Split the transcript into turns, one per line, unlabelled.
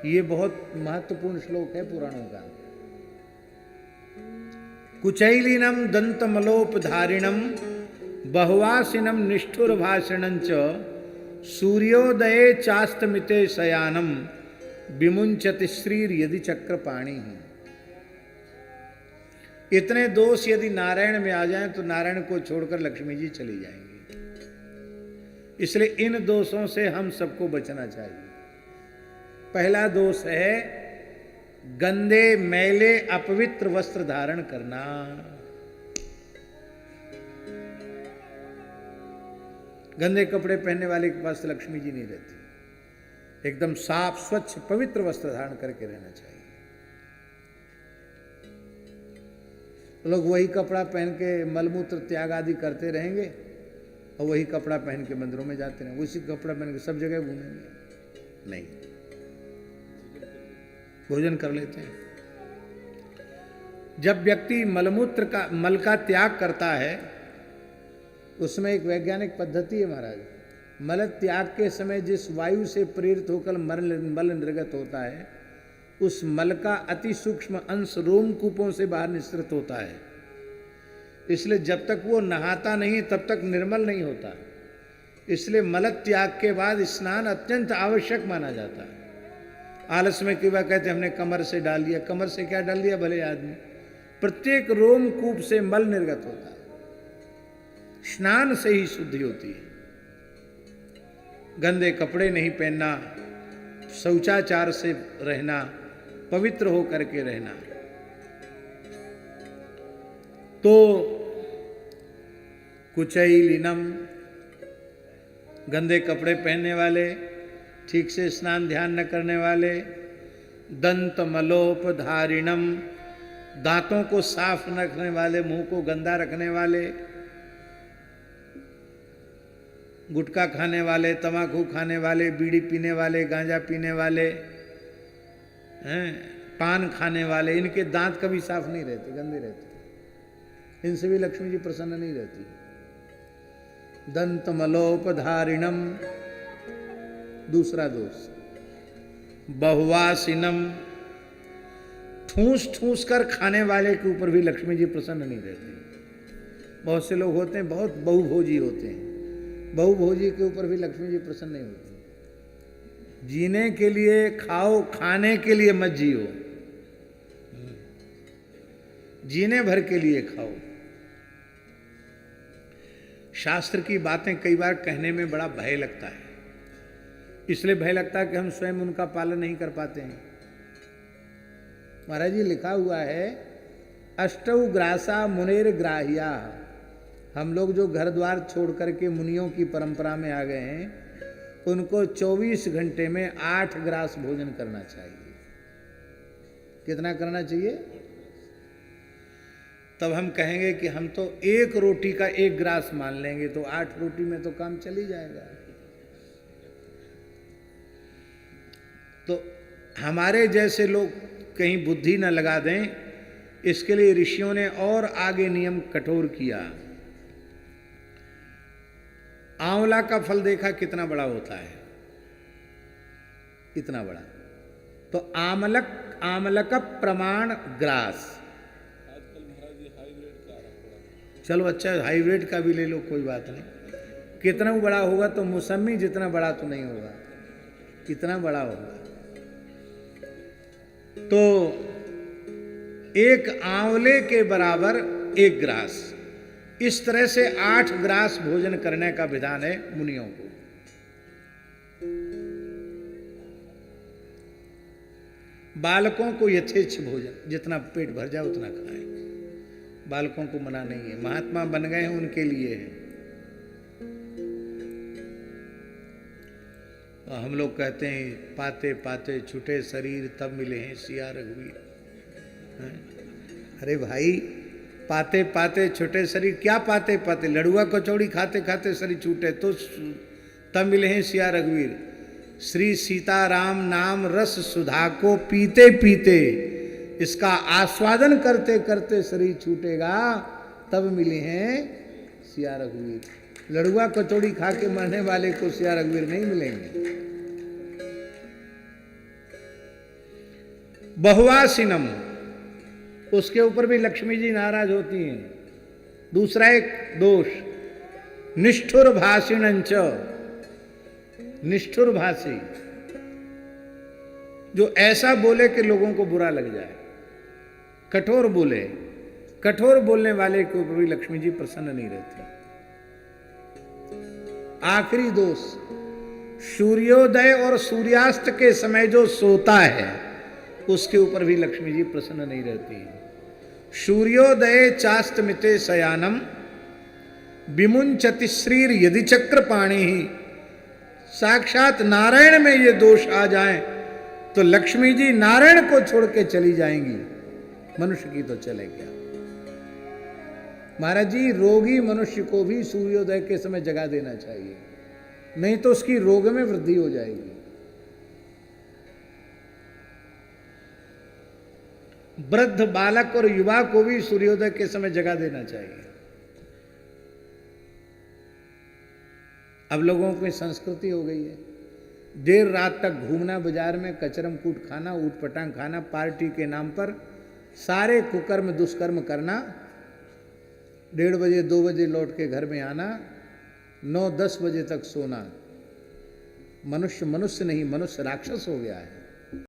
ये बहुत महत्वपूर्ण श्लोक है पुराणों का। कुचैलिनम दंतमलोपधारिणम बहुवासिनम निष्ठुर भाषणं च सूर्योदये चास्तमिते शयानम विमुंचति श्रीर यदि चक्रपाणि। इतने दोष यदि नारायण में आ जाएं तो नारायण को छोड़कर लक्ष्मी जी चली जाएंगी। इसलिए इन दोषों से हम सबको बचना चाहिए। पहला दोष है गंदे मैले अपवित्र वस्त्र धारण करना। गंदे कपड़े पहनने वाले के पास लक्ष्मी जी नहीं रहती। एकदम साफ स्वच्छ पवित्र वस्त्र धारण करके रहना चाहिए। लोग वही कपड़ा पहन के मलमूत्र त्याग आदि करते रहेंगे और वही कपड़ा पहन के मंदिरों में जाते रहेंगे, उसी कपड़ा पहन के सब जगह घूमेंगे। नहीं, भोजन कर लेते हैं। जब व्यक्ति मल का त्याग करता है, उसमें एक वैज्ञानिक पद्धति है महाराज। मल त्याग के समय जिस वायु से प्रेरित होकर मल निर्गत होता है, उस मल का अति सूक्ष्म अंश रोमकूपों से बाहर निस्सृत होता है। इसलिए जब तक वो नहाता नहीं तब तक निर्मल नहीं होता। इसलिए मल त्याग के बाद स्नान अत्यंत आवश्यक माना जाता है। आलस में कई बार कहते हमने कमर से डाल दिया। कमर से क्या डाल दिया भले आदमी, प्रत्येक रोमकूप से मल निर्गत होता है। स्नान से ही शुद्धि होती है। गंदे कपड़े नहीं पहनना, शौचाचार से रहना, पवित्र हो करके रहना। तो कुचैलिनम, गंदे कपड़े पहनने वाले, ठीक से स्नान ध्यान न करने वाले। दंत मलोपधारिणम, दांतों को साफ न रखने वाले, मुंह को गंदा रखने वाले। गुटखा खाने वाले, तम्बाकू खाने वाले, बीड़ी पीने वाले, गांजा पीने वाले, हैं पान खाने वाले, इनके दांत कभी साफ नहीं रहते, गंदे रहते। इनसे भी लक्ष्मी जी प्रसन्न नहीं रहती। दंत मलोपधारिणम, दूसरा दोष। बहुवासिनम, ठूस ठूस कर खाने वाले के ऊपर भी लक्ष्मी जी प्रसन्न नहीं रहती। बहुत से लोग होते हैं बहुत बहुभोजी होते हैं, बहुभोजी के ऊपर भी लक्ष्मी जी प्रसन्न नहीं होती। जीने के लिए खाओ, खाने के लिए मत जियो। जीने भर के लिए खाओ। शास्त्र की बातें कई बार कहने में बड़ा भय लगता है। इसलिए भय लगता है कि हम स्वयं उनका पालन नहीं कर पाते हैं। महाराज जी लिखा हुआ है, अष्टौ ग्रासा मुनेर ग्राह्या। हम लोग जो घर द्वार छोड़ करके मुनियों की परंपरा में आ गए हैं, उनको 24 घंटे में 8 ग्रास भोजन करना चाहिए। कितना करना चाहिए? तब हम कहेंगे कि हम तो एक रोटी का 1 ग्रास मान लेंगे, तो 8 रोटी में तो काम चल ही जाएगा। तो हमारे जैसे लोग कहीं बुद्धि न लगा दें, इसके लिए ऋषियों ने और आगे नियम कठोर किया। आंवला का फल देखा कितना बड़ा होता है, इतना बड़ा। तो आमलक प्रमाण ग्रास। चलो अच्छा, हाइब्रिड का भी ले लो, कोई बात नहीं। कितना बड़ा होगा तो मौसमी जितना बड़ा तो नहीं होगा, कितना बड़ा होगा। तो 1 आंवले के बराबर 1 ग्रास। इस तरह से 8 ग्रास भोजन करने का विधान है मुनियों को। बालकों को यथेच्छ भोजन, जितना पेट भर जाए उतना खाएं। बालकों को मना नहीं है, महात्मा बन गए हैं उनके लिए है। हम लोग कहते हैं पाते पाते छूटे शरीर तब मिले हैं सिया रघुवीर। अरे भाई, पाते पाते छूटे शरीर, क्या पाते पाते? लड़ुआ कचौड़ी खाते खाते शरीर छूटे तो तब मिले हैं सिया रघुवीर। श्री सीताराम नाम रस सुधा को पीते पीते, इसका आस्वादन करते करते शरीर छूटेगा, तब मिले हैं सिया रघुवीर। लड़ुआ कचौड़ी खा के मरने वाले को सिया रघुवीर नहीं मिलेंगे। बहुवासिनम, उसके ऊपर भी लक्ष्मी जी नाराज होती हैं। दूसरा एक दोष, निष्ठुर भाषिणंच, निष्ठुर भाषी, जो ऐसा बोले कि लोगों को बुरा लग जाए, कठोर बोले, कठोर बोलने वाले के ऊपर भी लक्ष्मी जी प्रसन्न नहीं रहती। आखिरी दोष, सूर्योदय और सूर्यास्त के समय जो सोता है उसके ऊपर भी लक्ष्मी जी प्रसन्न नहीं रहती। सूर्योदय चास्तमिते शयानम विमुंचति श्रीर यदि चक्र पाणी ही, साक्षात नारायण में ये दोष आ जाए तो लक्ष्मी जी नारायण को छोड़ के चली जाएंगी, मनुष्य की तो चले क्या। महाराज जी, रोगी मनुष्य को भी सूर्योदय के समय जगा देना चाहिए, नहीं तो उसकी रोग में वृद्धि हो जाएगी। वृद्ध बालक और युवा को भी सूर्योदय के समय जगा देना चाहिए। अब लोगों की संस्कृति हो गई है देर रात तक घूमना, बाजार में कचरम कूट खाना, ऊट पटांग खाना, पार्टी के नाम पर सारे कुकर्म दुष्कर्म करना, 1:30 बजे 2 बजे लौट के घर में आना, 9-10 बजे तक सोना। मनुष्य मनुष्य नहीं, मनुष्य राक्षस हो गया है।